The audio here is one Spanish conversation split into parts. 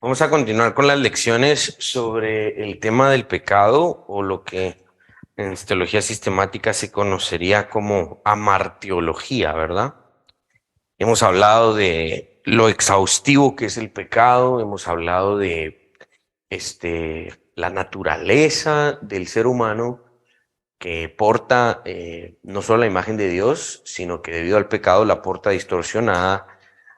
Vamos a continuar con las lecciones sobre el tema del pecado o lo que en teología sistemática se conocería como amartiología, ¿verdad? Hemos hablado de lo exhaustivo que es el pecado, hemos hablado de la naturaleza del ser humano que porta no solo la imagen de Dios, sino que debido al pecado la porta distorsionada.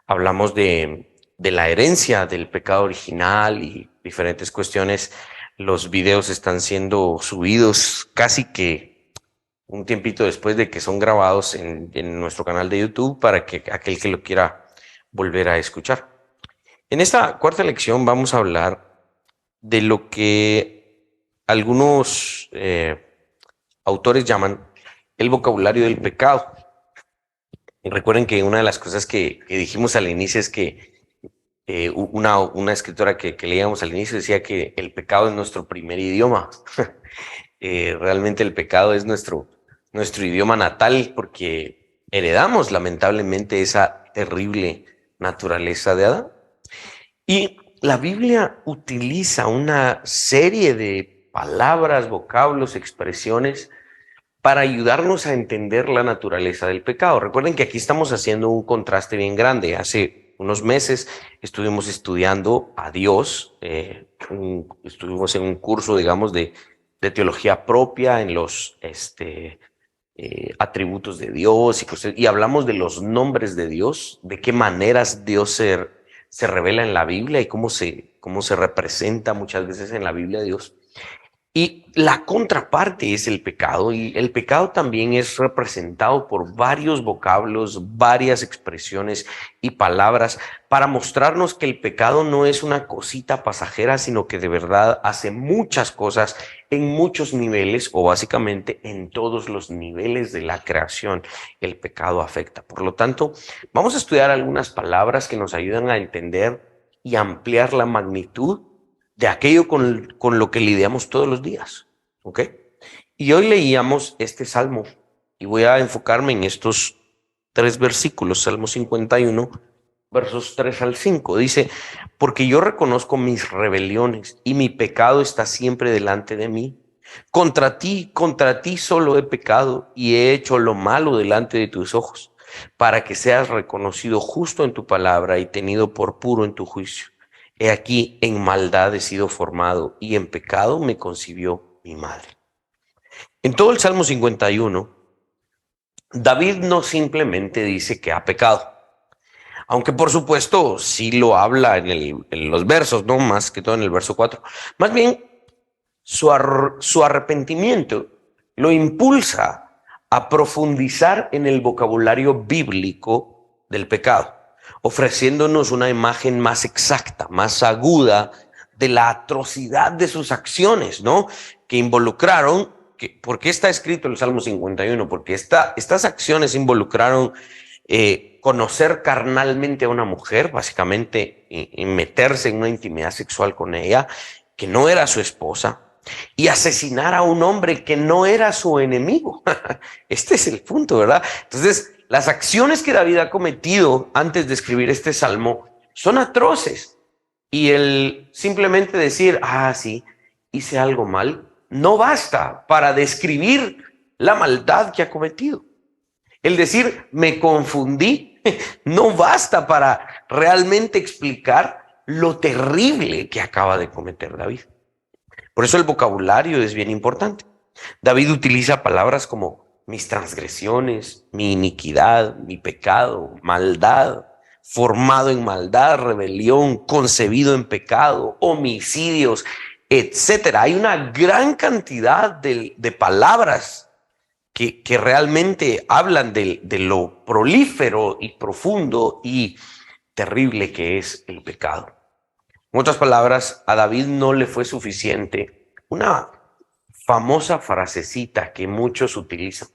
Hablamos de la herencia del pecado original y diferentes cuestiones. Los videos están siendo subidos casi que un tiempito después de que son grabados en nuestro canal de YouTube para que aquel que lo quiera volver a escuchar. En esta cuarta lección vamos a hablar de lo que algunos autores llaman el vocabulario del pecado. Y recuerden que una de las cosas que dijimos al inicio es que una escritora que leíamos al inicio decía que el pecado es nuestro primer idioma. Realmente el pecado es nuestro idioma natal porque heredamos lamentablemente esa terrible naturaleza de Adán. Y la Biblia utiliza una serie de palabras, vocablos, expresiones para ayudarnos a entender la naturaleza del pecado. Recuerden que aquí estamos haciendo un contraste bien grande. Hace unos meses estuvimos estudiando a Dios, estuvimos en un curso, digamos, de teología propia en los atributos de Dios y hablamos de los nombres de Dios, de qué maneras Dios se revela en la Biblia y cómo se representa muchas veces en la Biblia Dios. Y la contraparte es el pecado, y el pecado también es representado por varios vocablos, varias expresiones y palabras para mostrarnos que el pecado no es una cosita pasajera, sino que de verdad hace muchas cosas en muchos niveles o básicamente en todos los niveles de la creación. El pecado afecta. Por lo tanto, vamos a estudiar algunas palabras que nos ayudan a entender y ampliar la magnitud de aquello con lo que lidiamos todos los días, ¿ok? Y hoy leíamos este salmo y voy a enfocarme en estos tres versículos, Salmo 51, versos 3 al 5. Dice, porque yo reconozco mis rebeliones y mi pecado está siempre delante de mí. Contra ti solo he pecado y he hecho lo malo delante de tus ojos, para que seas reconocido justo en tu palabra y tenido por puro en tu juicio. He aquí, en maldad he sido formado y en pecado me concibió mi madre. En todo el Salmo 51, David no simplemente dice que ha pecado, aunque por supuesto sí lo habla en los versos, no más que todo en el verso 4. Más bien, su arrepentimiento lo impulsa a profundizar en el vocabulario bíblico del pecado, ofreciéndonos una imagen más exacta, más aguda de la atrocidad de sus acciones, ¿no? Que involucraron, ¿por qué está escrito el Salmo 51? Porque estas acciones involucraron conocer carnalmente a una mujer, básicamente, y meterse en una intimidad sexual con ella, que no era su esposa, y asesinar a un hombre que no era su enemigo. Este es el punto, ¿verdad? Entonces, las acciones que David ha cometido antes de escribir este salmo son atroces. Y el simplemente decir, sí, hice algo mal, no basta para describir la maldad que ha cometido. El decir, me confundí, no basta para realmente explicar lo terrible que acaba de cometer David. Por eso el vocabulario es bien importante. David utiliza palabras como mis transgresiones, mi iniquidad, mi pecado, maldad, formado en maldad, rebelión, concebido en pecado, homicidios, etcétera. Hay una gran cantidad de palabras que realmente hablan de lo prolífero y profundo y terrible que es el pecado. En otras palabras, a David no le fue suficiente una famosa frasecita que muchos utilizan.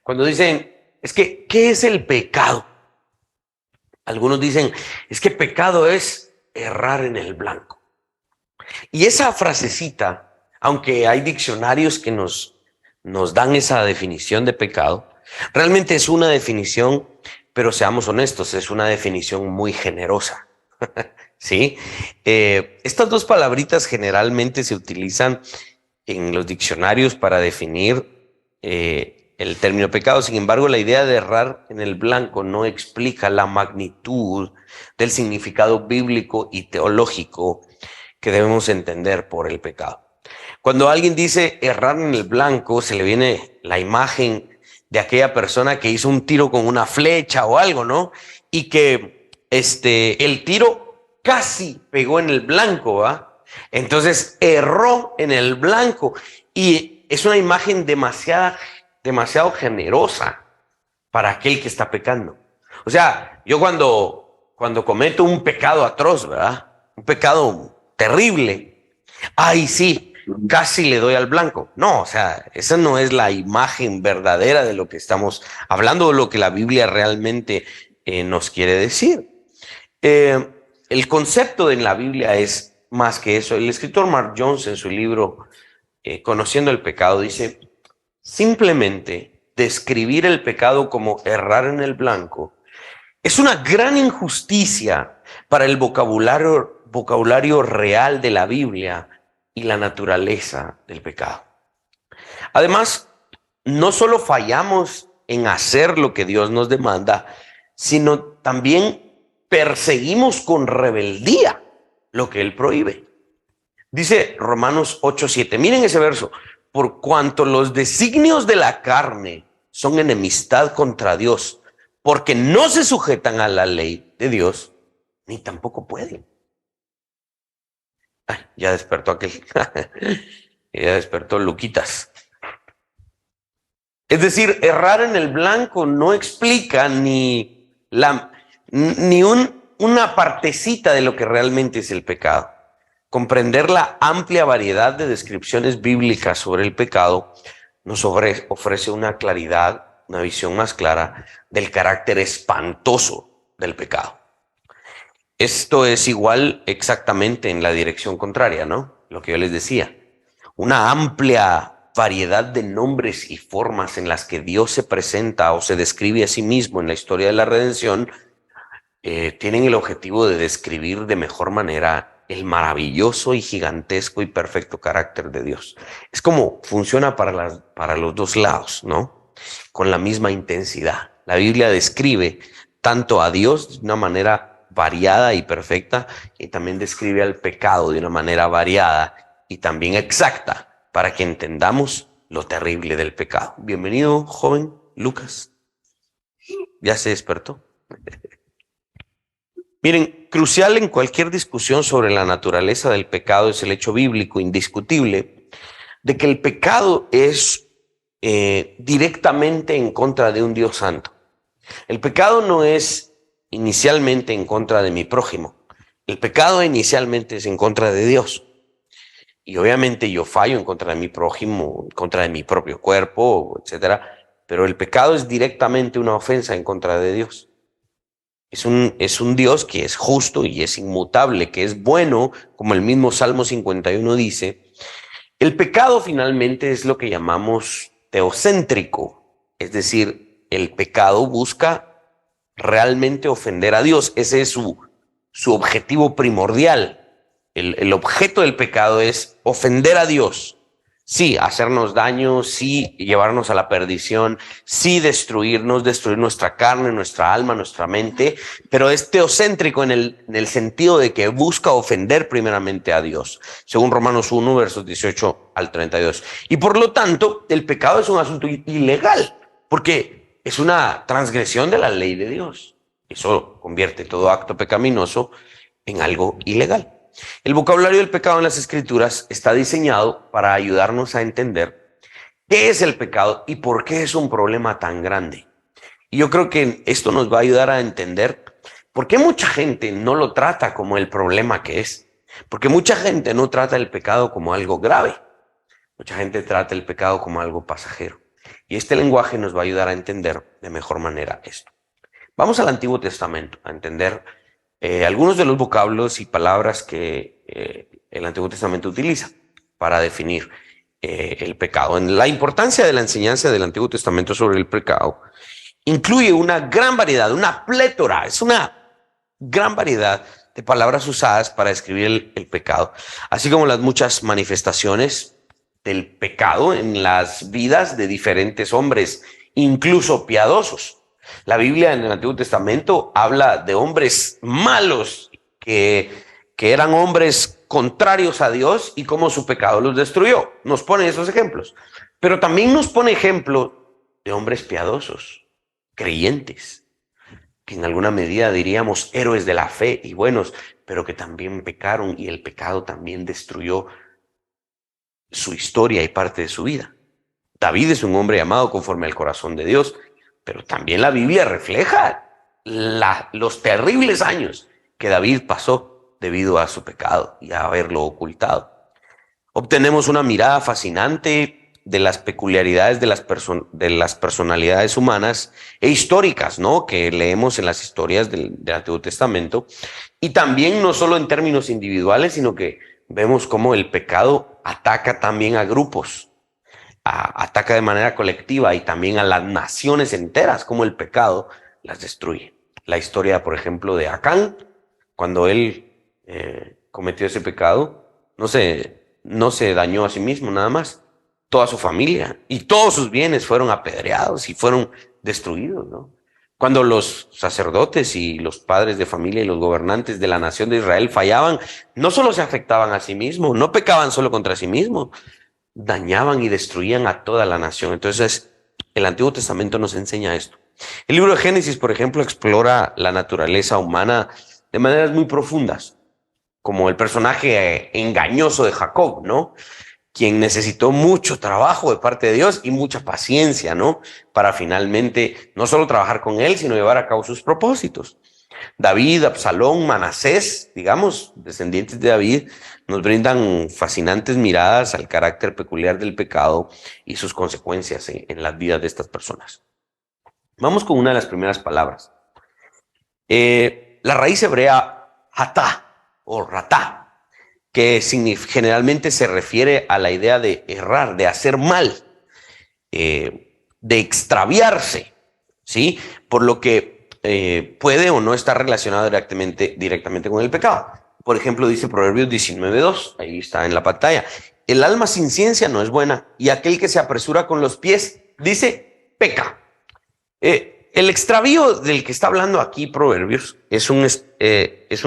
Cuando dicen, es que, ¿qué es el pecado? Algunos dicen, es que pecado es errar en el blanco. Y esa frasecita, aunque hay diccionarios que nos dan esa definición de pecado, realmente es una definición, pero seamos honestos, es una definición muy generosa. ¿sí? Estas dos palabritas generalmente se utilizan en los diccionarios para definir el término pecado. Sin embargo, la idea de errar en el blanco no explica la magnitud del significado bíblico y teológico que debemos entender por el pecado. Cuando alguien dice errar en el blanco, se le viene la imagen de aquella persona que hizo un tiro con una flecha o algo, ¿no? Y que el tiro casi pegó en el blanco, ¿va? Entonces erró en el blanco y es una imagen demasiado generosa para aquel que está pecando. O sea, yo cuando cometo un pecado atroz, ¿verdad? Un pecado terrible, ay, sí, casi le doy al blanco. No, o sea, esa no es la imagen verdadera de lo que estamos hablando, de lo que la Biblia realmente nos quiere decir. El concepto en la Biblia es más que eso. El escritor Mark Jones, en su libro Conociendo el pecado, dice: simplemente describir el pecado como errar en el blanco es una gran injusticia para el vocabulario real de la Biblia y la naturaleza del pecado. Además, no solo fallamos en hacer lo que Dios nos demanda, sino también perseguimos con rebeldía lo que Él prohíbe. Dice Romanos 8:7. Miren ese verso. Por cuanto los designios de la carne son enemistad contra Dios, porque no se sujetan a la ley de Dios, ni tampoco pueden. Ay, ya despertó aquel. Ya despertó Luquitas. Es decir, errar en el blanco no explica una partecita de lo que realmente es el pecado. Comprender la amplia variedad de descripciones bíblicas sobre el pecado nos ofrece una claridad, una visión más clara del carácter espantoso del pecado. Esto es igual exactamente en la dirección contraria, ¿no? Lo que yo les decía. Una amplia variedad de nombres y formas en las que Dios se presenta o se describe a sí mismo en la historia de la redención tienen el objetivo de describir de mejor manera el maravilloso y gigantesco y perfecto carácter de Dios. Es como funciona para los dos lados, ¿no? Con la misma intensidad. La Biblia describe tanto a Dios de una manera variada y perfecta, y también describe al pecado de una manera variada y también exacta, para que entendamos lo terrible del pecado. Bienvenido, joven Lucas. ¿Ya se despertó? Miren, crucial en cualquier discusión sobre la naturaleza del pecado es el hecho bíblico indiscutible de que el pecado es directamente en contra de un Dios santo. El pecado no es inicialmente en contra de mi prójimo. El pecado inicialmente es en contra de Dios. Y obviamente yo fallo en contra de mi prójimo, en contra de mi propio cuerpo, etcétera. Pero el pecado es directamente una ofensa en contra de Dios. Es un Dios que es justo y es inmutable, que es bueno, como el mismo Salmo 51 dice. El pecado finalmente es lo que llamamos teocéntrico, es decir, el pecado busca realmente ofender a Dios. Ese es su objetivo primordial. El objeto del pecado es ofender a Dios. Sí, hacernos daño, sí, llevarnos a la perdición, sí, destruir nuestra carne, nuestra alma, nuestra mente, pero es teocéntrico en el sentido de que busca ofender primeramente a Dios, según Romanos 1, versos 18 al 32. Y por lo tanto, el pecado es un asunto ilegal, porque es una transgresión de la ley de Dios. Eso convierte todo acto pecaminoso en algo ilegal. El vocabulario del pecado en las Escrituras está diseñado para ayudarnos a entender qué es el pecado y por qué es un problema tan grande. Y yo creo que esto nos va a ayudar a entender por qué mucha gente no lo trata como el problema que es. Porque mucha gente no trata el pecado como algo grave. Mucha gente trata el pecado como algo pasajero. Y este lenguaje nos va a ayudar a entender de mejor manera esto. Vamos al Antiguo Testamento a entender algunos de los vocablos y palabras que el Antiguo Testamento utiliza para definir el pecado. La importancia de la enseñanza del Antiguo Testamento sobre el pecado incluye una gran variedad, una plétora, es una gran variedad de palabras usadas para describir el pecado, así como las muchas manifestaciones del pecado en las vidas de diferentes hombres, incluso piadosos. La Biblia en el Antiguo Testamento habla de hombres malos que eran hombres contrarios a Dios y cómo su pecado los destruyó. Nos pone esos ejemplos. Pero también nos pone ejemplo de hombres piadosos, creyentes, que en alguna medida diríamos héroes de la fe y buenos, pero que también pecaron y el pecado también destruyó su historia y parte de su vida. David es un hombre amado conforme al corazón de Dios, pero también la Biblia refleja los terribles años que David pasó debido a su pecado y a haberlo ocultado. Obtenemos una mirada fascinante de las peculiaridades de las personalidades humanas e históricas, ¿no?, que leemos en las historias del Antiguo Testamento, y también no solo en términos individuales, sino que vemos cómo el pecado ataca también a grupos, ataca de manera colectiva y también a las naciones enteras, como el pecado las destruye. La historia, por ejemplo, de Acán, cuando él cometió ese pecado, no se dañó a sí mismo nada más, toda su familia y todos sus bienes fueron apedreados y fueron destruidos, ¿no? Cuando los sacerdotes y los padres de familia y los gobernantes de la nación de Israel fallaban, no solo se afectaban a sí mismos, no pecaban solo contra sí mismos, dañaban y destruían a toda la nación. Entonces, el Antiguo Testamento nos enseña esto. El libro de Génesis, por ejemplo, explora la naturaleza humana de maneras muy profundas, como el personaje engañoso de Jacob, ¿no?, quien necesitó mucho trabajo de parte de Dios y mucha paciencia, ¿no?, para finalmente no solo trabajar con él, sino llevar a cabo sus propósitos. David, Absalón, Manasés, digamos, descendientes de David, nos brindan fascinantes miradas al carácter peculiar del pecado y sus consecuencias en las vidas de estas personas. Vamos con una de las primeras palabras. La raíz hebrea hatá o ratá, que generalmente se refiere a la idea de errar, de hacer mal, de extraviarse, ¿sí? Por lo que puede o no estar relacionado directamente con el pecado. Por ejemplo, dice Proverbios 19:2, ahí está en la pantalla: el alma sin ciencia no es buena, y aquel que se apresura con los pies, dice, peca. El extravío del que está hablando aquí Proverbios es un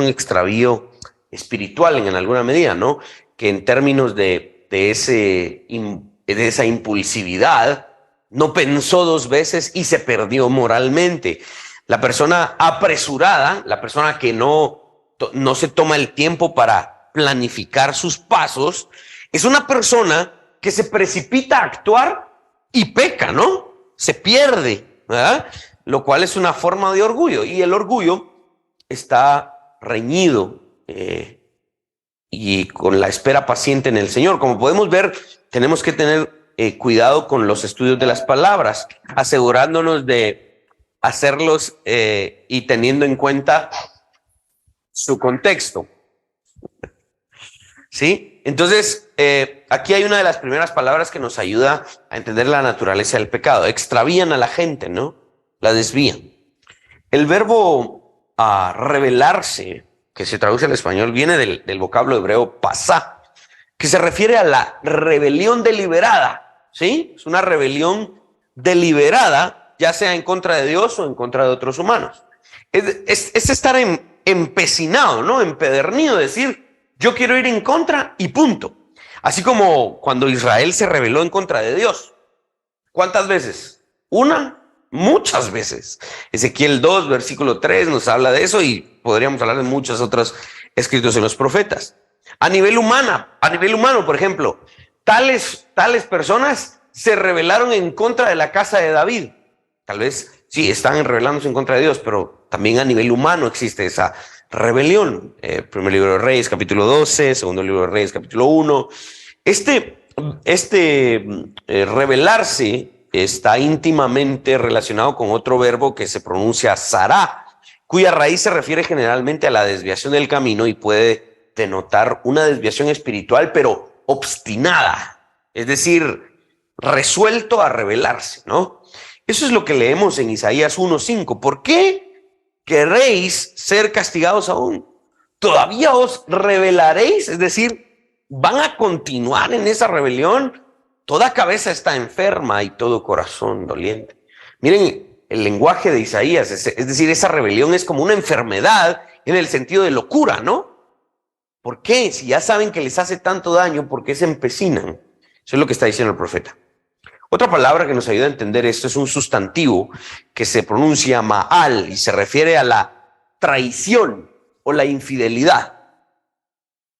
extravío espiritual en alguna medida, ¿no?, que en términos de esa impulsividad no pensó dos veces y se perdió moralmente. La persona apresurada, la persona que no se toma el tiempo para planificar sus pasos, es una persona que se precipita a actuar y peca, ¿no? Se pierde, ¿verdad? Lo cual es una forma de orgullo, y el orgullo está reñido y con la espera paciente en el Señor. Como podemos ver, tenemos que tener cuidado con los estudios de las palabras, asegurándonos de hacerlos y teniendo en cuenta su contexto. ¿Sí? Entonces, aquí hay una de las primeras palabras que nos ayuda a entender la naturaleza del pecado. Extravían a la gente, ¿no? La desvían. El verbo rebelarse, que se traduce al español, viene del vocablo hebreo pasá, que se refiere a la rebelión deliberada, ¿sí? Es una rebelión deliberada, ya sea en contra de Dios o en contra de otros humanos. Es estar empecinado, ¿no?, empedernido, decir, yo quiero ir en contra y punto. Así como cuando Israel se rebeló en contra de Dios. ¿Cuántas veces? ¿Una? Muchas veces. Ezequiel 2, versículo 3 nos habla de eso, y podríamos hablar de muchos otros escritos en los profetas. A nivel humano, por ejemplo, tales personas se rebelaron en contra de la casa de David. Tal vez sí están rebelándose en contra de Dios, pero también a nivel humano existe esa rebelión. Primer libro de Reyes, capítulo 12, segundo libro de Reyes, capítulo 1. Rebelarse está íntimamente relacionado con otro verbo que se pronuncia sará, cuya raíz se refiere generalmente a la desviación del camino y puede denotar una desviación espiritual, pero obstinada, es decir, resuelto a rebelarse, ¿no? Eso es lo que leemos en Isaías 1:5. ¿Por qué queréis ser castigados aún? ¿todavía os rebelaréis? Es decir, ¿van a continuar en esa rebelión? Toda cabeza está enferma y todo corazón doliente. Miren el lenguaje de Isaías, es decir, esa rebelión es como una enfermedad en el sentido de locura, ¿no? ¿Por qué? Si ya saben que les hace tanto daño, ¿por qué se empecinan? Eso es lo que está diciendo el profeta. Otra palabra que nos ayuda a entender esto es un sustantivo que se pronuncia ma'al y se refiere a la traición o la infidelidad.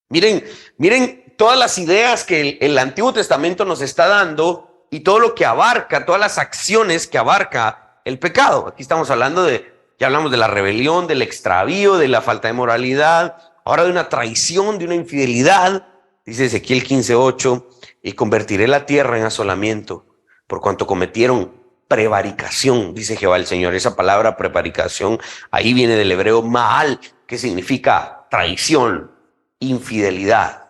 Miren todas las ideas que el Antiguo Testamento nos está dando y todo lo que abarca, todas las acciones que abarca el pecado. Aquí estamos hablando ya hablamos de la rebelión, del extravío, de la falta de moralidad, ahora de una traición, de una infidelidad. Dice Ezequiel 15:8, y convertiré la tierra en asolamiento por cuanto cometieron prevaricación, dice Jehová el Señor. Esa palabra prevaricación ahí viene del hebreo ma'al, que significa traición, infidelidad,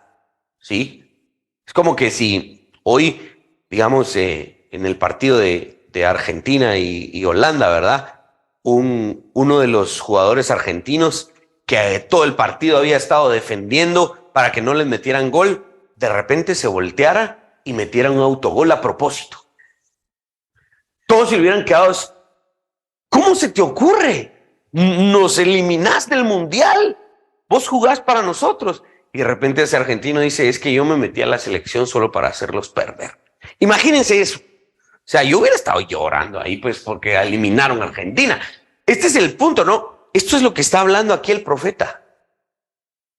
¿sí? Es como que si hoy, digamos, en el partido de Argentina y Holanda, ¿verdad? Uno de los jugadores argentinos que todo el partido había estado defendiendo para que no les metieran gol, de repente se volteara y metiera un autogol a propósito. Todos se hubieran quedado, ¿cómo se te ocurre? Nos eliminaste del mundial, vos jugás para nosotros. Y de repente ese argentino dice, es que yo me metí a la selección solo para hacerlos perder. Imagínense eso. O sea, yo hubiera estado llorando ahí, pues, porque eliminaron a Argentina. Este es el punto, ¿no? Esto es lo que está hablando aquí el profeta.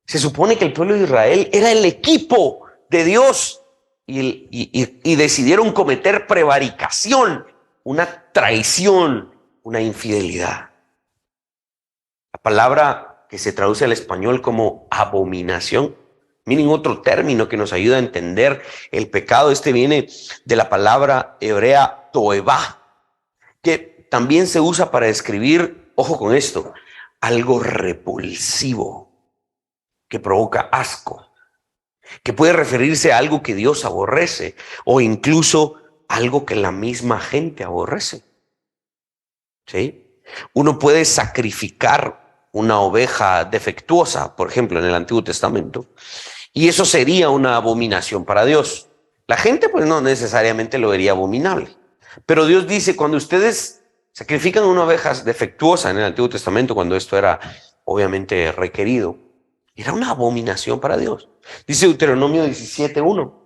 Se supone que el pueblo de Israel era el equipo de Dios y decidieron cometer prevaricación, una traición, una infidelidad. La palabra que se traduce al español como abominación, miren otro término que nos ayuda a entender el pecado. Este viene de la palabra hebrea toevá, que también se usa para describir, ojo con esto, algo repulsivo, que provoca asco, que puede referirse a algo que Dios aborrece o incluso algo que la misma gente aborrece. ¿Sí? Uno puede sacrificar una oveja defectuosa, por ejemplo, en el Antiguo Testamento, y eso sería una abominación para Dios. La gente pues no necesariamente lo vería abominable, pero Dios dice, cuando ustedes sacrifican una oveja defectuosa en el Antiguo Testamento, cuando esto era obviamente requerido, era una abominación para Dios. Dice Deuteronomio 17:1.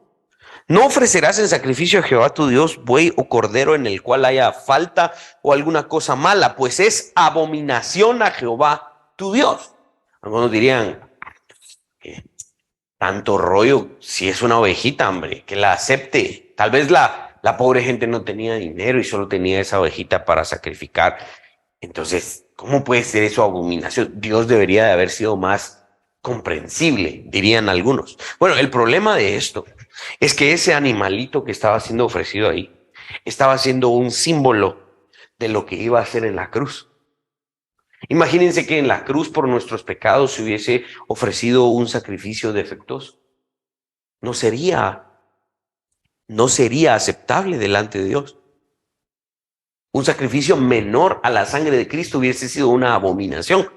No ofrecerás en sacrificio a Jehová tu Dios buey o cordero en el cual haya falta o alguna cosa mala, pues es abominación a Jehová tu Dios. Algunos dirían, tanto rollo, si es una ovejita, hombre, que la acepte. Tal vez la pobre gente no tenía dinero y solo tenía esa ovejita para sacrificar. Entonces, ¿cómo puede ser eso abominación? Dios debería de haber sido más comprensible, dirían algunos. Bueno, el problema de esto es que ese animalito que estaba siendo ofrecido ahí estaba siendo un símbolo de lo que iba a hacer en la cruz. Imagínense que en la cruz por nuestros pecados se hubiese ofrecido un sacrificio defectuoso. No sería aceptable delante de Dios. Un sacrificio menor a la sangre de Cristo hubiese sido una abominación.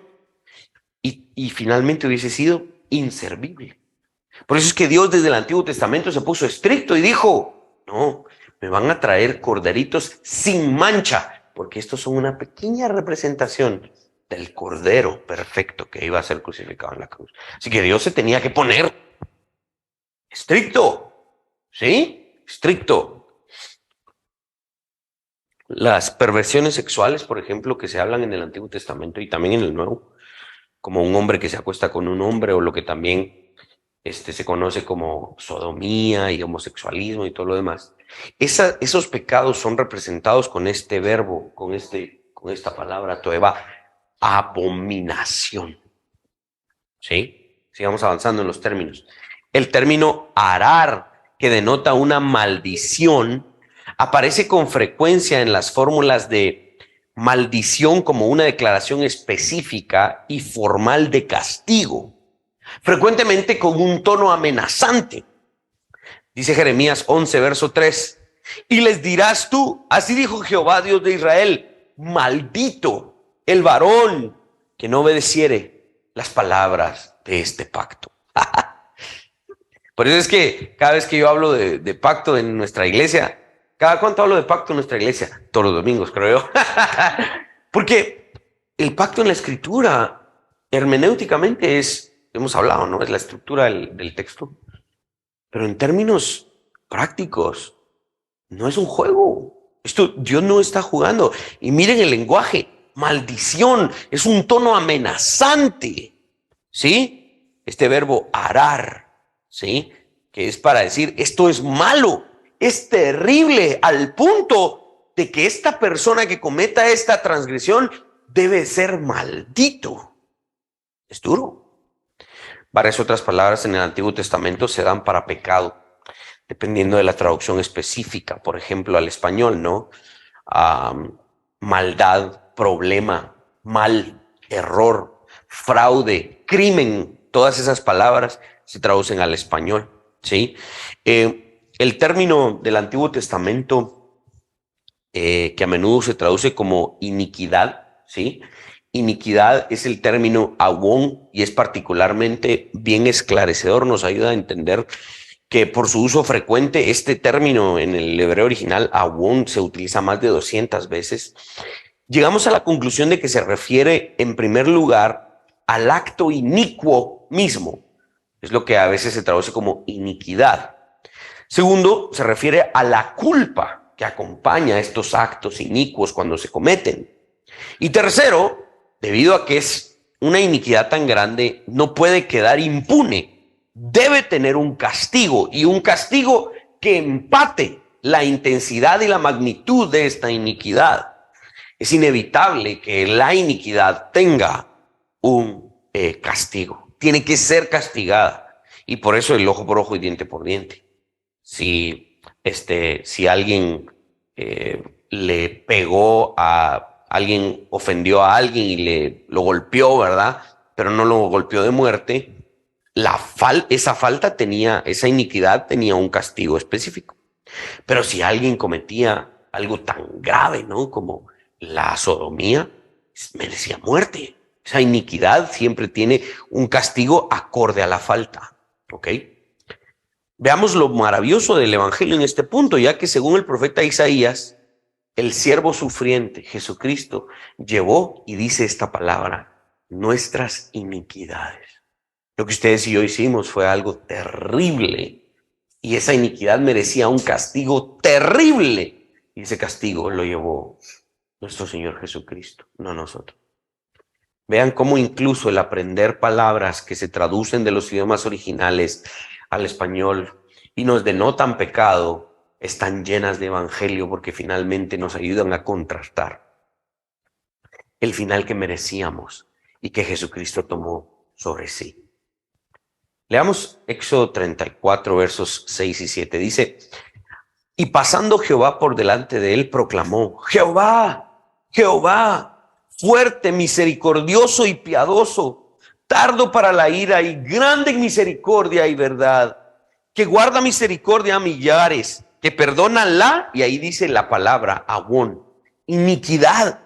Y finalmente hubiese sido inservible. Por eso es que Dios desde el Antiguo Testamento se puso estricto y dijo, no, me van a traer corderitos sin mancha, porque estos son una pequeña representación del cordero perfecto que iba a ser crucificado en la cruz. Así que Dios se tenía que poner estricto, ¿sí? Estricto. Las perversiones sexuales, por ejemplo, que se hablan en el Antiguo Testamento y también en el Nuevo, como un hombre que se acuesta con un hombre, o lo que también se conoce como sodomía y homosexualismo y todo lo demás. Esos pecados son representados con este verbo, con esta palabra, toeva, abominación. ¿Sí? Sigamos avanzando en los términos. El término arar, que denota una maldición, aparece con frecuencia en las fórmulas de maldición como una declaración específica y formal de castigo, frecuentemente con un tono amenazante. Dice Jeremías 11, verso 3, y les dirás tú, así dijo Jehová Dios de Israel, maldito el varón que no obedeciere las palabras de este pacto. Por eso es que cada vez que yo hablo de pacto en nuestra iglesia, ¿cada cuánto hablo de pacto en nuestra iglesia? Todos los domingos, creo yo. Porque el pacto en la escritura, hermenéuticamente hemos hablado, ¿no? Es la estructura del texto. Pero en términos prácticos, no es un juego. Dios no está jugando. Y miren el lenguaje, maldición, es un tono amenazante, ¿sí? Este verbo arar, ¿sí? Que es para decir, esto es malo, es terrible, al punto de que esta persona que cometa esta transgresión debe ser maldito. Es duro. Varias otras palabras en el Antiguo Testamento se dan para pecado, dependiendo de la traducción específica. Por ejemplo, al español, ¿no? Maldad, problema, mal, error, fraude, crimen. Todas esas palabras se traducen al español, ¿sí? El término del Antiguo Testamento, que a menudo se traduce como iniquidad, ¿sí? Iniquidad es el término awón y es particularmente bien esclarecedor. Nos ayuda a entender que por su uso frecuente este término en el hebreo original, awón, se utiliza más de 200 veces. Llegamos a la conclusión de que se refiere en primer lugar al acto inicuo mismo. Es lo que a veces se traduce como iniquidad. Segundo, se refiere a la culpa que acompaña estos actos inicuos cuando se cometen. Y tercero, debido a que es una iniquidad tan grande, no puede quedar impune. Debe tener un castigo, y un castigo que empate la intensidad y la magnitud de esta iniquidad. Es inevitable que la iniquidad tenga un castigo. Tiene que ser castigada. Y por eso el ojo por ojo y diente por diente. Si alguien le pegó a alguien, ofendió a alguien y lo golpeó, ¿verdad? Pero no lo golpeó de muerte, esa iniquidad tenía un castigo específico. Pero si alguien cometía algo tan grave, ¿no? Como la sodomía, merecía muerte. Esa iniquidad siempre tiene un castigo acorde a la falta, ¿ok? Veamos lo maravilloso del evangelio en este punto, ya que según el profeta Isaías, el siervo sufriente, Jesucristo, llevó y dice esta palabra: nuestras iniquidades. Lo que ustedes y yo hicimos fue algo terrible, y esa iniquidad merecía un castigo terrible, y ese castigo lo llevó nuestro Señor Jesucristo, no nosotros. Vean cómo incluso el aprender palabras que se traducen de los idiomas originales al español y nos denotan pecado, están llenas de evangelio, porque finalmente nos ayudan a contrastar el final que merecíamos y que Jesucristo tomó sobre sí. Leamos Éxodo 34, versos 6 y 7. Dice: y pasando Jehová por delante de él, proclamó: Jehová, Jehová, fuerte, misericordioso y piadoso, tardo para la ira y grande en misericordia y verdad, que guarda misericordia a millares, que perdona y ahí dice la palabra awón, iniquidad,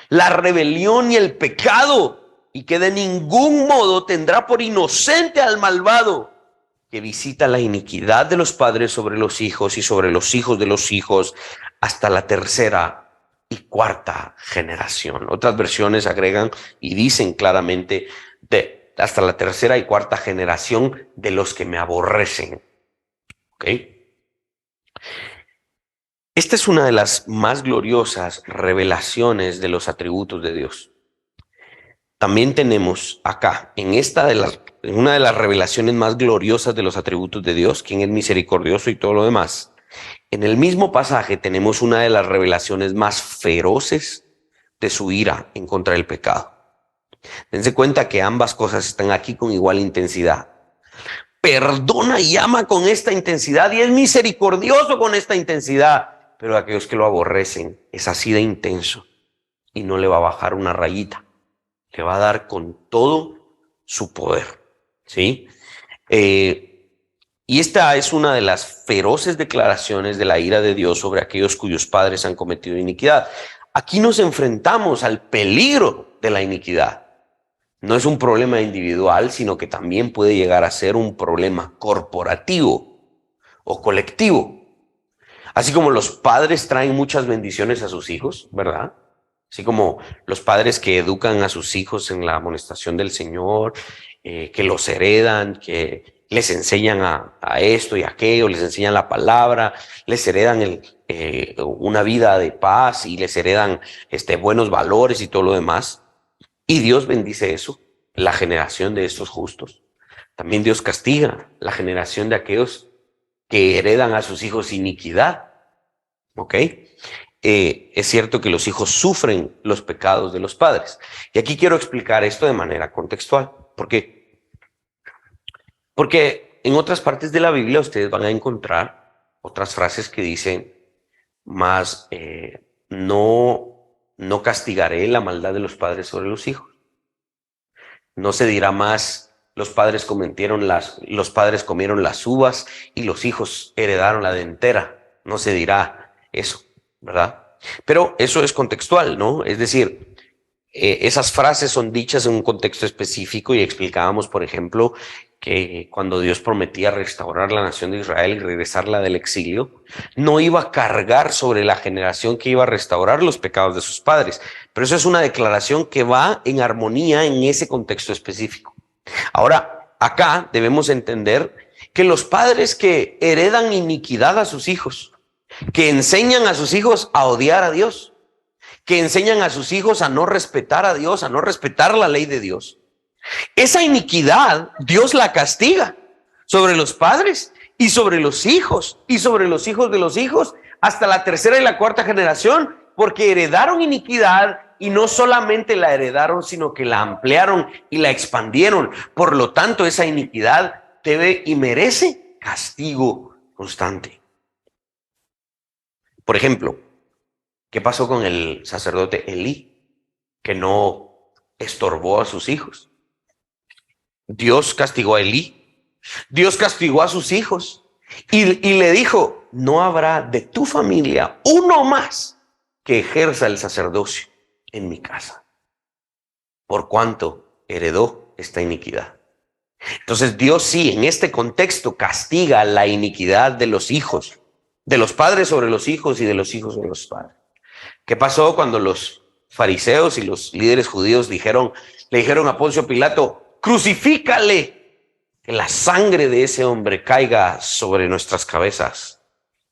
la rebelión y el pecado, y que de ningún modo tendrá por inocente al malvado, que visita la iniquidad de los padres sobre los hijos y sobre los hijos de los hijos hasta la tercera y cuarta generación. Otras versiones agregan y dicen claramente hasta la tercera y cuarta generación de los que me aborrecen. ¿Ok? Esta es una de las más gloriosas revelaciones de los atributos de Dios. También tenemos acá, en una de las revelaciones más gloriosas de los atributos de Dios, quien es misericordioso y todo lo demás. En el mismo pasaje tenemos una de las revelaciones más feroces de su ira en contra del pecado. Dense cuenta que ambas cosas están aquí con igual intensidad. Perdona y ama con esta intensidad y es misericordioso con esta intensidad. Pero aquellos que lo aborrecen es así de intenso y no le va a bajar una rayita. Le va a dar con todo su poder, ¿sí? Y esta es una de las feroces declaraciones de la ira de Dios sobre aquellos cuyos padres han cometido iniquidad. Aquí nos enfrentamos al peligro de la iniquidad. no es un problema individual, sino que también puede llegar a ser un problema corporativo o colectivo. Así como los padres traen muchas bendiciones a sus hijos, ¿verdad? Así como los padres que educan a sus hijos en la amonestación del Señor, que los heredan, que les enseñan a esto y aquello, les enseñan la palabra, les heredan una vida de paz y les heredan buenos valores y todo lo demás. Y Dios bendice eso, la generación de estos justos. También Dios castiga la generación de aquellos que heredan a sus hijos iniquidad. ¿Ok? Es cierto que los hijos sufren los pecados de los padres. Y aquí quiero explicar esto de manera contextual. ¿Por qué? Porque en otras partes de la Biblia ustedes van a encontrar otras frases que dicen más, no castigaré la maldad de los padres sobre los hijos. No se dirá más, los padres comieron las uvas y los hijos heredaron la dentera. No se dirá eso, ¿verdad? Pero eso es contextual, ¿no? Es decir, esas frases son dichas en un contexto específico y explicábamos, por ejemplo, que cuando Dios prometía restaurar la nación de Israel y regresarla del exilio, no iba a cargar sobre la generación que iba a restaurar los pecados de sus padres. Pero eso es una declaración que va en armonía en ese contexto específico. Ahora, acá debemos entender que los padres que heredan iniquidad a sus hijos, que enseñan a sus hijos a odiar a Dios, que enseñan a sus hijos a no respetar a Dios, a no respetar la ley de Dios, esa iniquidad Dios la castiga sobre los padres y sobre los hijos y sobre los hijos de los hijos hasta la tercera y la cuarta generación, porque heredaron iniquidad y no solamente la heredaron, sino que la ampliaron y la expandieron. Por lo tanto, esa iniquidad debe y merece castigo constante. Por ejemplo, ¿qué pasó con el sacerdote Elí, que no estorbó a sus hijos? Dios castigó a Elí, Dios castigó a sus hijos y le dijo, no habrá de tu familia uno más que ejerza el sacerdocio en mi casa, por cuanto heredó esta iniquidad. Entonces Dios sí, en este contexto castiga la iniquidad de los hijos, de los padres sobre los hijos y de los hijos sobre los padres. ¿Qué pasó cuando los fariseos y los líderes judíos le dijeron a Poncio Pilato, crucifícale, que la sangre de ese hombre caiga sobre nuestras cabezas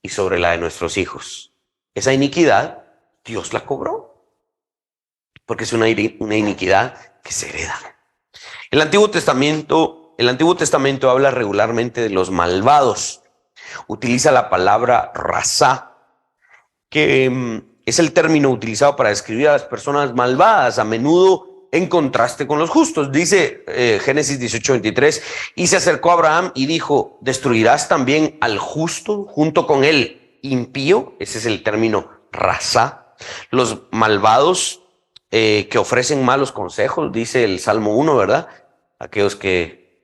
y sobre la de nuestros hijos? Esa iniquidad Dios la cobró, porque es una iniquidad que se hereda. El Antiguo Testamento habla regularmente de los malvados. Utiliza la palabra rasá, que es el término utilizado para describir a las personas malvadas, a menudo en contraste con los justos. Dice Génesis 18:23, y se acercó a Abraham y dijo, ¿destruirás también al justo junto con el impío? Ese es el término rasá. Los malvados que ofrecen malos consejos, dice el Salmo 1, ¿verdad? Aquellos que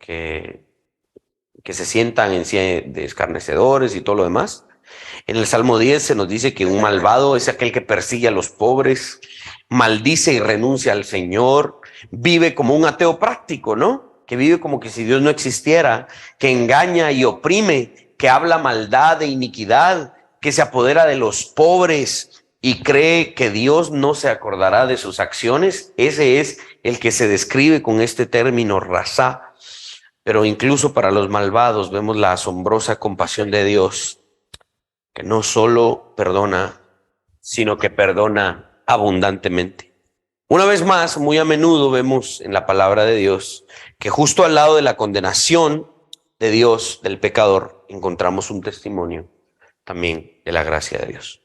se sientan en sí de escarnecedores y todo lo demás. En el Salmo 10 se nos dice que un malvado es aquel que persigue a los pobres, maldice y renuncia al Señor, vive como un ateo práctico, ¿no? Que vive como que si Dios no existiera, que engaña y oprime, que habla maldad e iniquidad, que se apodera de los pobres y cree que Dios no se acordará de sus acciones. Ese es el que se describe con este término rasá. Pero incluso para los malvados vemos la asombrosa compasión de Dios, que no solo perdona, sino que perdona abundantemente. Una vez más, muy a menudo vemos en la palabra de Dios que justo al lado de la condenación de Dios del pecador encontramos un testimonio también de la gracia de Dios.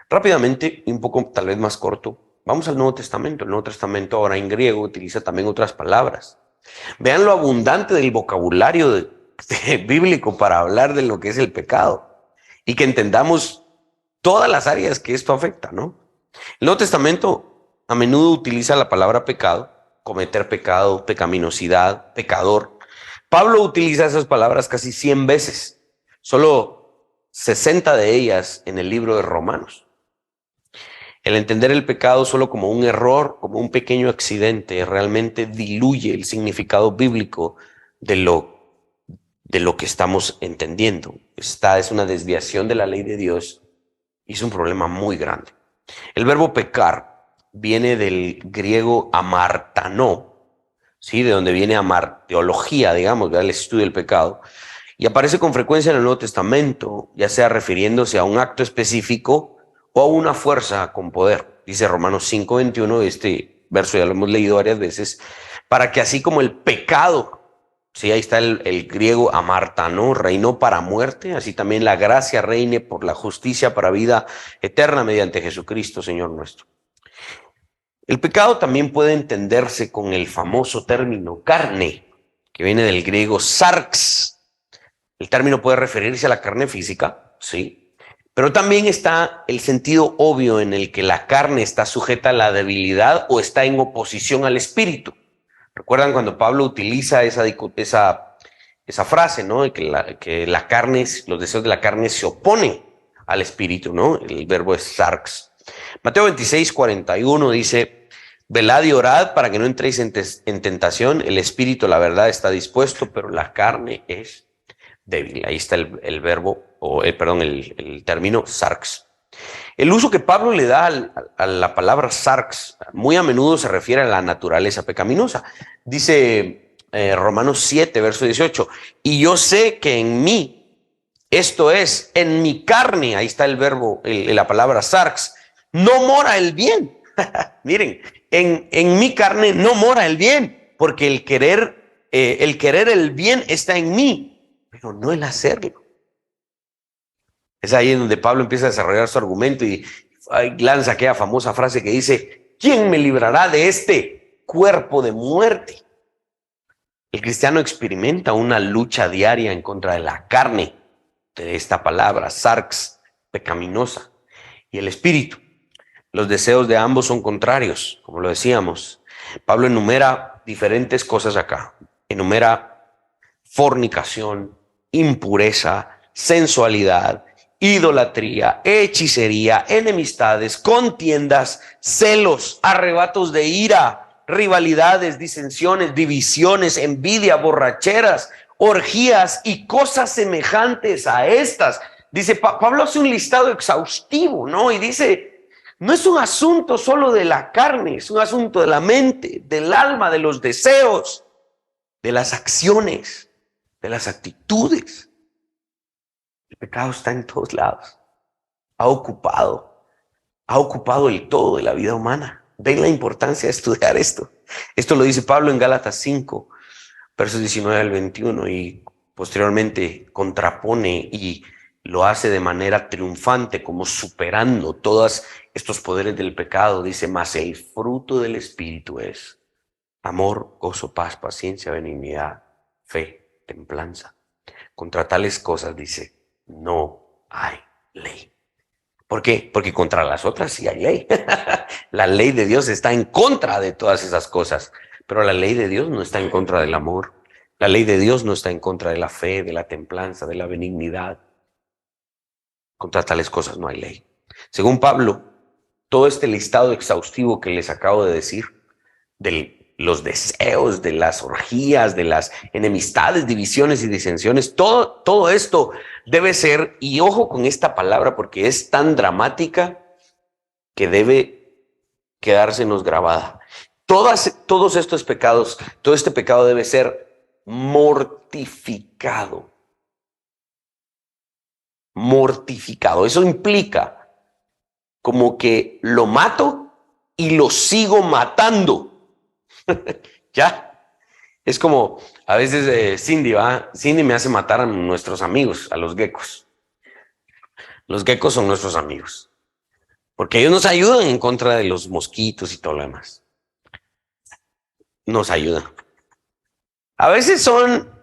Rápidamente, y un poco tal vez más corto, vamos al Nuevo Testamento. El Nuevo Testamento ahora en griego utiliza también otras palabras. Vean lo abundante del vocabulario bíblico para hablar de lo que es el pecado y que entendamos todas las áreas que esto afecta, ¿no? El Nuevo Testamento a menudo utiliza la palabra pecado, cometer pecado, pecaminosidad, pecador. Pablo utiliza esas palabras casi 100 veces, solo 60 de ellas en el libro de Romanos. El entender el pecado solo como un error, como un pequeño accidente, realmente diluye el significado bíblico de lo que estamos entendiendo. Esta es una desviación de la ley de Dios y es un problema muy grande. El verbo pecar viene del griego amartanó, ¿sí? De donde viene amarteología, digamos, el estudio del pecado, y aparece con frecuencia en el Nuevo Testamento, ya sea refiriéndose a un acto específico o a una fuerza con poder. Dice Romanos 5:21, este verso ya lo hemos leído varias veces, para que así como el pecado, sí, ahí está el griego amartanó, reinó para muerte, así también la gracia reine por la justicia para vida eterna mediante Jesucristo, Señor nuestro. El pecado también puede entenderse con el famoso término carne, que viene del griego sarx. El término puede referirse a la carne física, sí, pero también está el sentido obvio en el que la carne está sujeta a la debilidad o está en oposición al espíritu. ¿Recuerdan cuando Pablo utiliza esa frase, ¿no? Que la carne, los deseos de la carne se oponen al espíritu, ¿no? El verbo es sarx. Mateo 26:41 dice: velad y orad para que no entréis en tentación. El espíritu, la verdad, está dispuesto, pero la carne es débil. Ahí está el verbo, el término sarx. El uso que Pablo le da a la palabra sarx muy a menudo se refiere a la naturaleza pecaminosa. Dice Romanos 7, verso 18, y yo sé que en mí, esto es, en mi carne, ahí está el verbo, la palabra sarx, no mora el bien. Miren, en mi carne no mora el bien, porque el querer el bien está en mí, pero no el hacerlo. Es ahí en donde Pablo empieza a desarrollar su argumento y lanza aquella famosa frase que dice: ¿quién me librará de este cuerpo de muerte? El cristiano experimenta una lucha diaria en contra de la carne, de esta palabra, sarx, pecaminosa, y el espíritu. Los deseos de ambos son contrarios, como lo decíamos. Pablo enumera diferentes cosas acá. Enumera fornicación, impureza, sensualidad, idolatría, hechicería, enemistades, contiendas, celos, arrebatos de ira, rivalidades, disensiones, divisiones, envidia, borracheras, orgías y cosas semejantes a estas. Dice, Pablo hace un listado exhaustivo, ¿no? Y dice, no es un asunto solo de la carne, es un asunto de la mente, del alma, de los deseos, de las acciones, de las actitudes. El pecado está en todos lados. Ha ocupado el todo de la vida humana. Ven la importancia de estudiar esto. Esto lo dice Pablo en Gálatas 5, versos 19 al 21, y posteriormente contrapone y lo hace de manera triunfante, como superando todos estos poderes del pecado. Dice, mas el fruto del Espíritu es amor, gozo, paz, paciencia, benignidad, fe, templanza. Contra tales cosas, dice, no hay ley. ¿Por qué? Porque contra las otras sí hay ley. La ley de Dios está en contra de todas esas cosas, pero la ley de Dios no está en contra del amor. La ley de Dios no está en contra de la fe, de la templanza, de la benignidad. Contra tales cosas no hay ley. Según Pablo, todo este listado exhaustivo que les acabo de decir, de los deseos, de las orgías, de las enemistades, divisiones y disensiones, todo esto debe ser, y ojo con esta palabra porque es tan dramática que debe quedársenos grabada. Todos estos pecados, todo este pecado debe ser mortificado. Mortificado. Eso implica como que lo mato y lo sigo matando. Ya, es como a veces Cindy me hace matar a nuestros amigos, a los geckos. Los geckos son nuestros amigos, porque ellos nos ayudan en contra de los mosquitos y todo lo demás. Nos ayudan. A veces son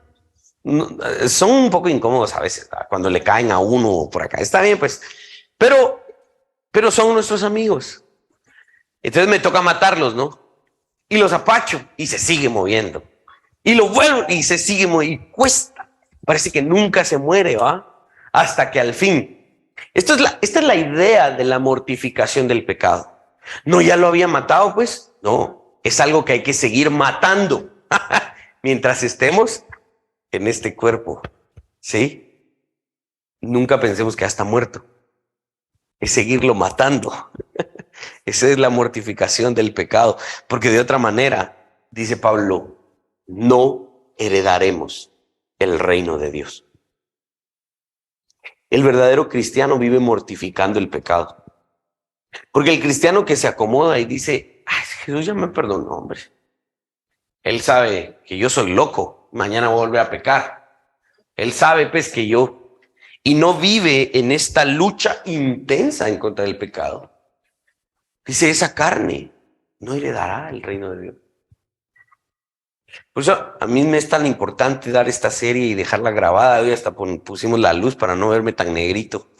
un poco incómodos a veces, ¿verdad? Cuando le caen a uno por acá. Está bien, pues, pero son nuestros amigos. Entonces me toca matarlos, ¿no? Y los apacho y se sigue moviendo. Y lo vuelvo y se sigue moviendo. Y cuesta. Parece que nunca se muere, ¿va? Hasta que al fin. Esta es la idea de la mortificación del pecado. No, ya lo había matado, pues. No, es algo que hay que seguir matando mientras estemos en este cuerpo. ¿Sí? Nunca pensemos que ya está muerto. Es seguirlo matando. Esa es la mortificación del pecado. Porque de otra manera, dice Pablo, no heredaremos el reino de Dios. El verdadero cristiano vive mortificando el pecado. Porque el cristiano que se acomoda y dice, ay, Jesús ya me perdonó, hombre. Él sabe que yo soy loco, mañana voy a volver a pecar. Él sabe, pues, que yo... Y no vive en esta lucha intensa en contra del pecado. Dice, esa carne no heredará el reino de Dios. Por eso a mí me es tan importante dar esta serie y dejarla grabada. Hoy hasta pusimos la luz para no verme tan negrito.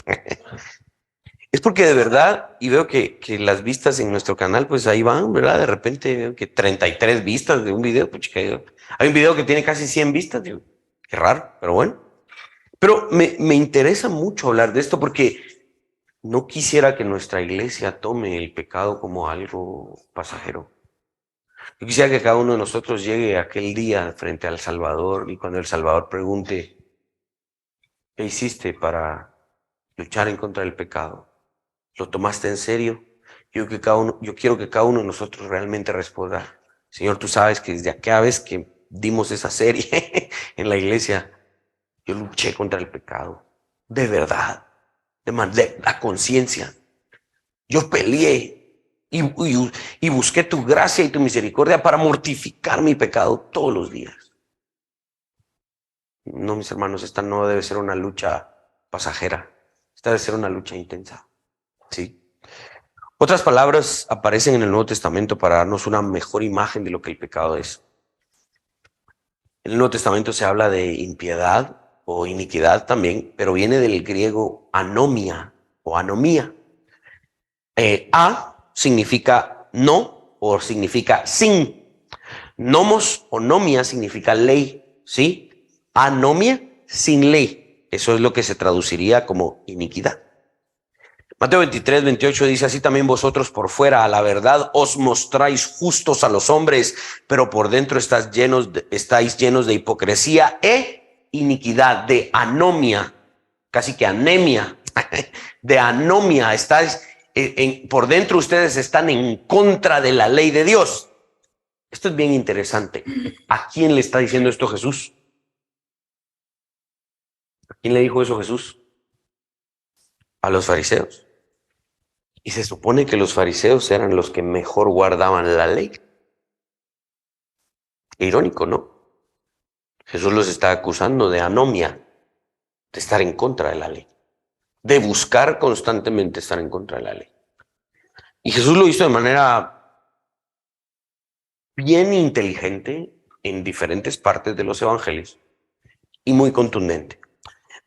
Es porque de verdad, y veo que las vistas en nuestro canal, pues ahí van, ¿verdad? De repente veo que 33 vistas de un video. Pues, hay un video que tiene casi 100 vistas, digo, qué raro, pero bueno. Pero me interesa mucho hablar de esto porque no quisiera que nuestra iglesia tome el pecado como algo pasajero. Yo quisiera que cada uno de nosotros llegue aquel día frente al Salvador y cuando el Salvador pregunte, ¿qué hiciste para luchar en contra del pecado? ¿Lo tomaste en serio? Yo quiero que cada uno de nosotros realmente responda, Señor, tú sabes que desde aquella vez que dimos esa serie en la iglesia, yo luché contra el pecado, de verdad, de la conciencia. Yo peleé y busqué tu gracia y tu misericordia para mortificar mi pecado todos los días. No, mis hermanos, esta no debe ser una lucha pasajera, esta debe ser una lucha intensa, ¿sí? Otras palabras aparecen en el Nuevo Testamento para darnos una mejor imagen de lo que el pecado es. En el Nuevo Testamento se habla de impiedad o iniquidad también, pero viene del griego anomia o anomía. A significa no o significa sin. Nomos o nomia significa ley, ¿sí? Anomia, sin ley. Eso es lo que se traduciría como iniquidad. Mateo 23, 28 dice, así también vosotros por fuera a la verdad os mostráis justos a los hombres, pero por dentro estáis llenos de hipocresía e iniquidad, de anomia, casi que anemia, de anomia. Por dentro ustedes están en contra de la ley de Dios. Esto es bien interesante. ¿A quién le está diciendo esto Jesús? ¿A quién le dijo eso Jesús? A los fariseos. Y se supone que los fariseos eran los que mejor guardaban la ley. Irónico, ¿no? Jesús los está acusando de anomia, de estar en contra de la ley, de buscar constantemente estar en contra de la ley. Y Jesús lo hizo de manera bien inteligente en diferentes partes de los evangelios y muy contundente.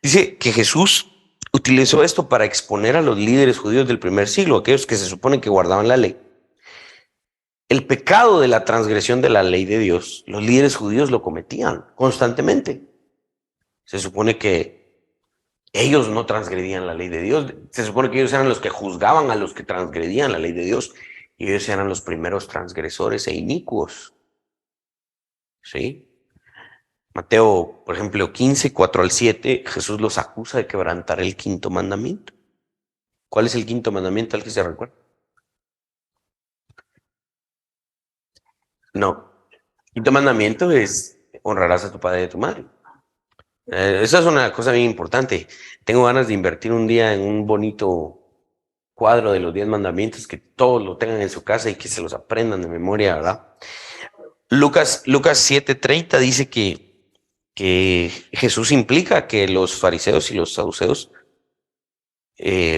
Dice que Jesús utilizó esto para exponer a los líderes judíos del primer siglo, aquellos que se supone que guardaban la ley. El pecado de la transgresión de la ley de Dios, los líderes judíos lo cometían constantemente. Se supone que ellos no transgredían la ley de Dios. Se supone que ellos eran los que juzgaban a los que transgredían la ley de Dios. Y ellos eran los primeros transgresores e inicuos. ¿Sí? Mateo, por ejemplo, 15, 4 al 7, Jesús los acusa de quebrantar el quinto mandamiento. ¿Cuál es el quinto mandamiento al que se recuerda? No. El quinto mandamiento es honrarás a tu padre y a tu madre. Esa es una cosa bien importante. Tengo ganas de invertir un día en un bonito cuadro de los 10 mandamientos, que todos lo tengan en su casa y que se los aprendan de memoria, ¿verdad? Lucas 7:30 dice que Jesús implica que los fariseos y los saduceos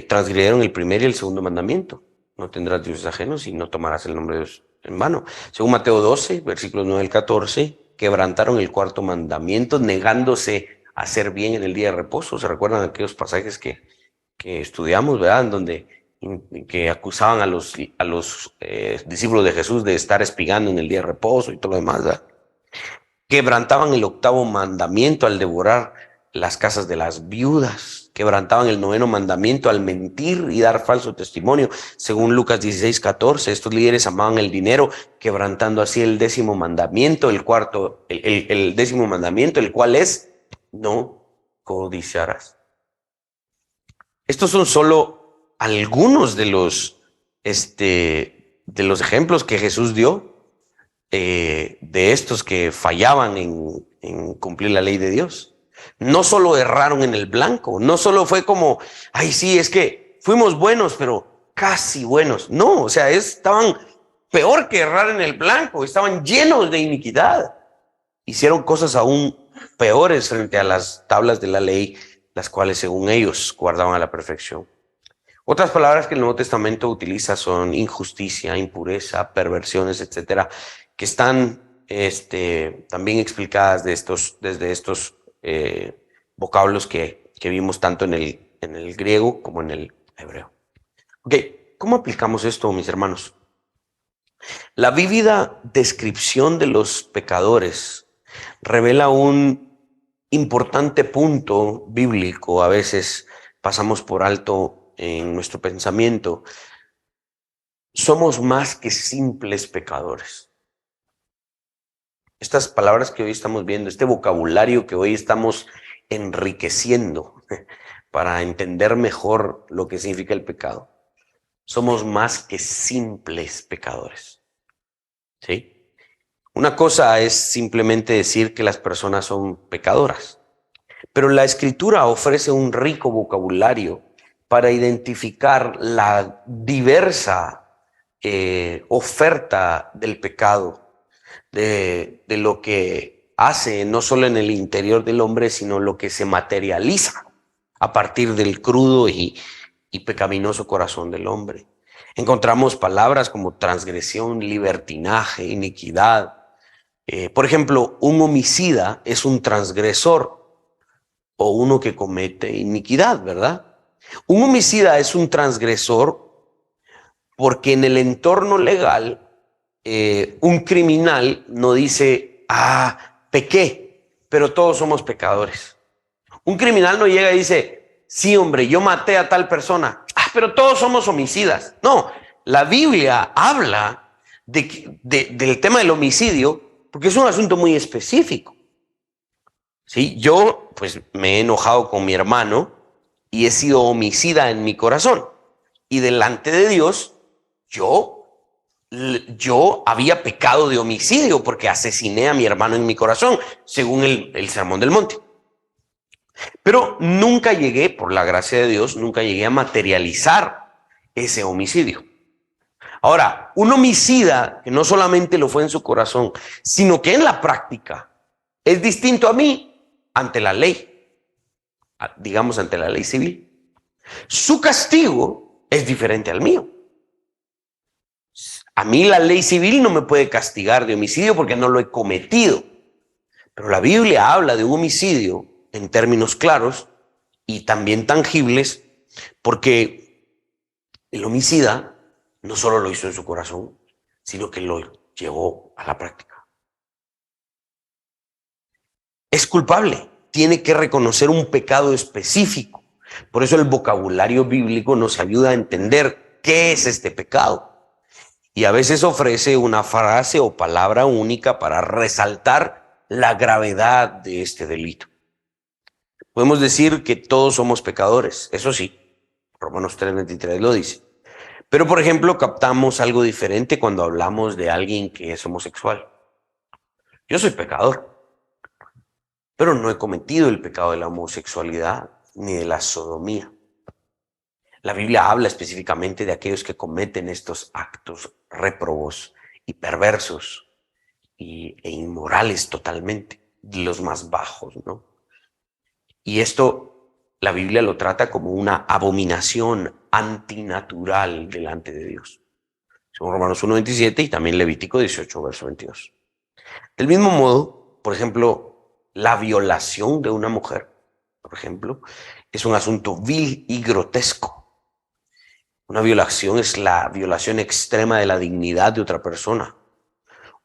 transgredieron el primer y el segundo mandamiento. No tendrás dioses ajenos y no tomarás el nombre de Dios en vano. Según Mateo 12, versículos 9 al 14, quebrantaron el cuarto mandamiento negándose a hacer bien en el día de reposo. ¿Se recuerdan aquellos pasajes que estudiamos, verdad? En donde que acusaban a los discípulos de Jesús de estar espigando en el día de reposo y todo lo demás, ¿verdad? Quebrantaban el octavo mandamiento al devorar las casas de las viudas, quebrantaban el 9º mandamiento al mentir y dar falso testimonio. Según Lucas 16:14, estos líderes amaban el dinero, quebrantando así el 10º mandamiento, el 10º mandamiento, el cual es: no codiciarás. Estos son solo algunos de los ejemplos que Jesús dio de estos que fallaban en cumplir la ley de Dios. No solo erraron en el blanco, no solo fue como, ay, sí, es que fuimos buenos, pero casi buenos. No, o sea, estaban peor que errar en el blanco, estaban llenos de iniquidad. Hicieron cosas aún peores frente a las tablas de la ley, las cuales según ellos guardaban a la perfección. Otras palabras que el Nuevo Testamento utiliza son injusticia, impureza, perversiones, etcétera, que están también explicadas desde estos vocablos que vimos tanto en el griego como en el hebreo. Ok, ¿cómo aplicamos esto, mis hermanos? La vívida descripción de los pecadores revela un importante punto bíblico. A veces pasamos por alto en nuestro pensamiento. Somos más que simples pecadores. Estas palabras que hoy estamos viendo, este vocabulario que hoy estamos enriqueciendo para entender mejor lo que significa el pecado, somos más que simples pecadores. ¿Sí? Una cosa es simplemente decir que las personas son pecadoras, pero la Escritura ofrece un rico vocabulario para identificar la diversa oferta del pecado, de lo que hace no solo en el interior del hombre, sino lo que se materializa a partir del crudo y pecaminoso corazón del hombre. Encontramos palabras como transgresión, libertinaje, iniquidad. Por ejemplo, un homicida es un transgresor o uno que comete iniquidad, ¿verdad? Un homicida es un transgresor porque en el entorno legal un criminal no dice, pequé, pero todos somos pecadores. Un criminal no llega y dice, sí, hombre, yo maté a tal persona, pero todos somos homicidas. No, la Biblia habla del tema del homicidio porque es un asunto muy específico. ¿Sí? Yo, pues, me he enojado con mi hermano y he sido homicida en mi corazón. Y delante de Dios, yo había pecado de homicidio porque asesiné a mi hermano en mi corazón, según el Sermón del Monte. Pero nunca llegué, por la gracia de Dios, nunca llegué a materializar ese homicidio. Ahora, un homicida que no solamente lo fue en su corazón, sino que en la práctica es distinto a mí ante la ley, digamos ante la ley civil. Su castigo es diferente al mío. A mí la ley civil no me puede castigar de homicidio porque no lo he cometido. Pero la Biblia habla de un homicidio en términos claros y también tangibles, porque el homicida no solo lo hizo en su corazón, sino que lo llevó a la práctica. Es culpable, tiene que reconocer un pecado específico. Por eso el vocabulario bíblico nos ayuda a entender qué es este pecado. Y a veces ofrece una frase o palabra única para resaltar la gravedad de este delito. Podemos decir que todos somos pecadores, eso sí, Romanos 3:23 lo dice. Pero, por ejemplo, captamos algo diferente cuando hablamos de alguien que es homosexual. Yo soy pecador, pero no he cometido el pecado de la homosexualidad ni de la sodomía. La Biblia habla específicamente de aquellos que cometen estos actos réprobos y perversos e inmorales totalmente, los más bajos, ¿no? Y esto la Biblia lo trata como una abominación antinatural delante de Dios. Según Romanos 1:27 y también Levítico 18:22. Del mismo modo, por ejemplo, la violación de una mujer, por ejemplo, es un asunto vil y grotesco. Una violación es la violación extrema de la dignidad de otra persona.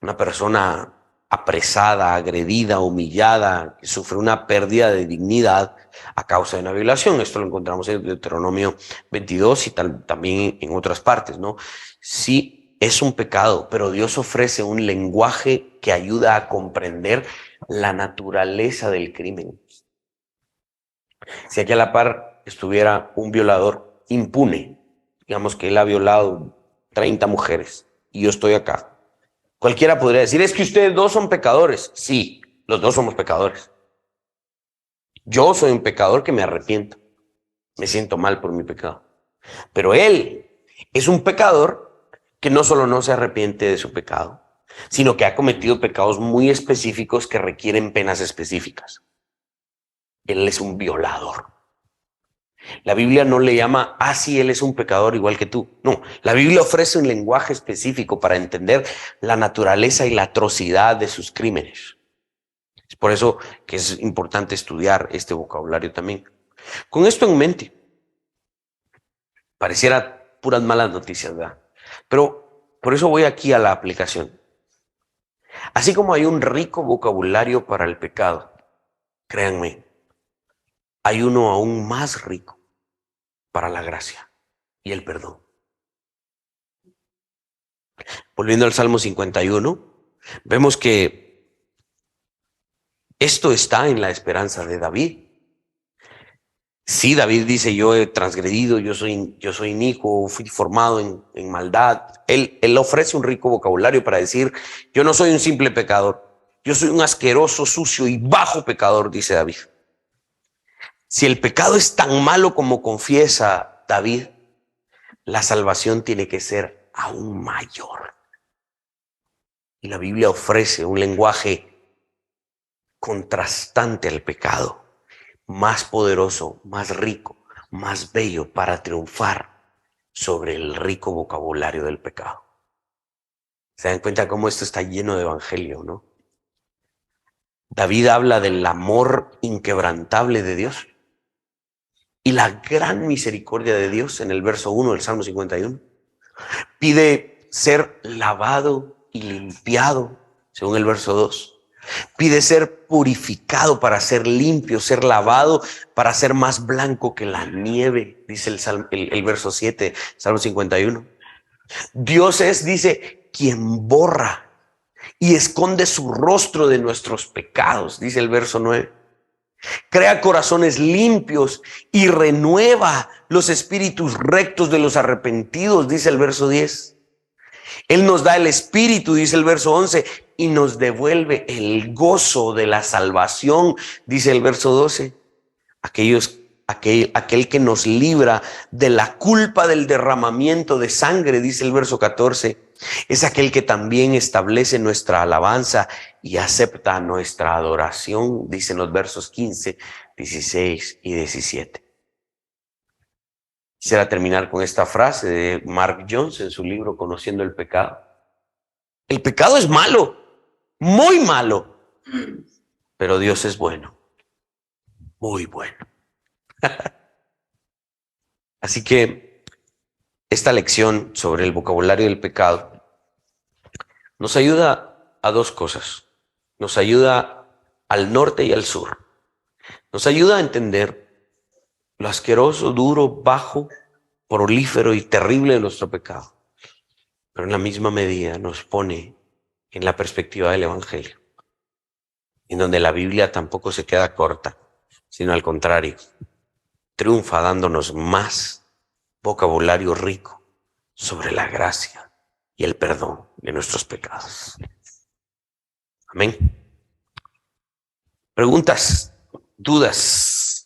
Una persona apresada, agredida, humillada, que sufre una pérdida de dignidad a causa de una violación. Esto lo encontramos en Deuteronomio 22 y también en otras partes, ¿no? Sí, es un pecado, pero Dios ofrece un lenguaje que ayuda a comprender la naturaleza del crimen. Si aquí a la par estuviera un violador impune, digamos que él ha violado 30 mujeres y yo estoy acá, cualquiera podría decir, es que ustedes dos son pecadores. Sí, los dos somos pecadores. Yo soy un pecador que me arrepiento. Me siento mal por mi pecado. Pero él es un pecador que no solo no se arrepiente de su pecado, sino que ha cometido pecados muy específicos que requieren penas específicas. Él es un violador. La Biblia no le llama, sí, él es un pecador igual que tú. No, la Biblia ofrece un lenguaje específico para entender la naturaleza y la atrocidad de sus crímenes. Es por eso que es importante estudiar este vocabulario también. Con esto en mente, pareciera puras malas noticias, ¿verdad? Pero por eso voy aquí a la aplicación. Así como hay un rico vocabulario para el pecado, créanme, hay uno aún más rico para la gracia y el perdón. Volviendo al Salmo 51, vemos que esto está en la esperanza de David. Sí, David dice, yo he transgredido, yo soy inicuo, fui formado en maldad. Él ofrece un rico vocabulario para decir, yo no soy un simple pecador, yo soy un asqueroso, sucio y bajo pecador, dice David. Si el pecado es tan malo como confiesa David, la salvación tiene que ser aún mayor. Y la Biblia ofrece un lenguaje contrastante al pecado, más poderoso, más rico, más bello para triunfar sobre el rico vocabulario del pecado. ¿Se dan cuenta cómo esto está lleno de evangelio, no? David habla del amor inquebrantable de Dios y la gran misericordia de Dios en el verso 1 del Salmo 51. Pide ser lavado y limpiado, según el verso 2. Pide ser purificado para ser limpio, ser lavado para ser más blanco que la nieve, dice el verso 7, Salmo 51. Dios es, dice, quien borra y esconde su rostro de nuestros pecados, dice el verso 9. Crea corazones limpios y renueva los espíritus rectos de los arrepentidos, dice el verso 10. Él nos da el espíritu, dice el verso 11, y nos devuelve el gozo de la salvación, dice el verso 12. Aquel que nos libra de la culpa del derramamiento de sangre, dice el verso 14, es aquel que también establece nuestra alabanza y acepta nuestra adoración, dicen los versos 15, 16 y 17. Quisiera terminar con esta frase de Mark Jones en su libro Conociendo el pecado. El pecado es malo, muy malo, pero Dios es bueno, muy bueno. Así que esta lección sobre el vocabulario del pecado nos ayuda a dos cosas. Nos ayuda al norte y al sur. Nos ayuda a entender lo asqueroso, duro, bajo, prolífero y terrible de nuestro pecado. Pero en la misma medida nos pone en la perspectiva del Evangelio, en donde la Biblia tampoco se queda corta, sino al contrario, triunfa dándonos más vocabulario rico sobre la gracia y el perdón de nuestros pecados. Amén. Preguntas, dudas.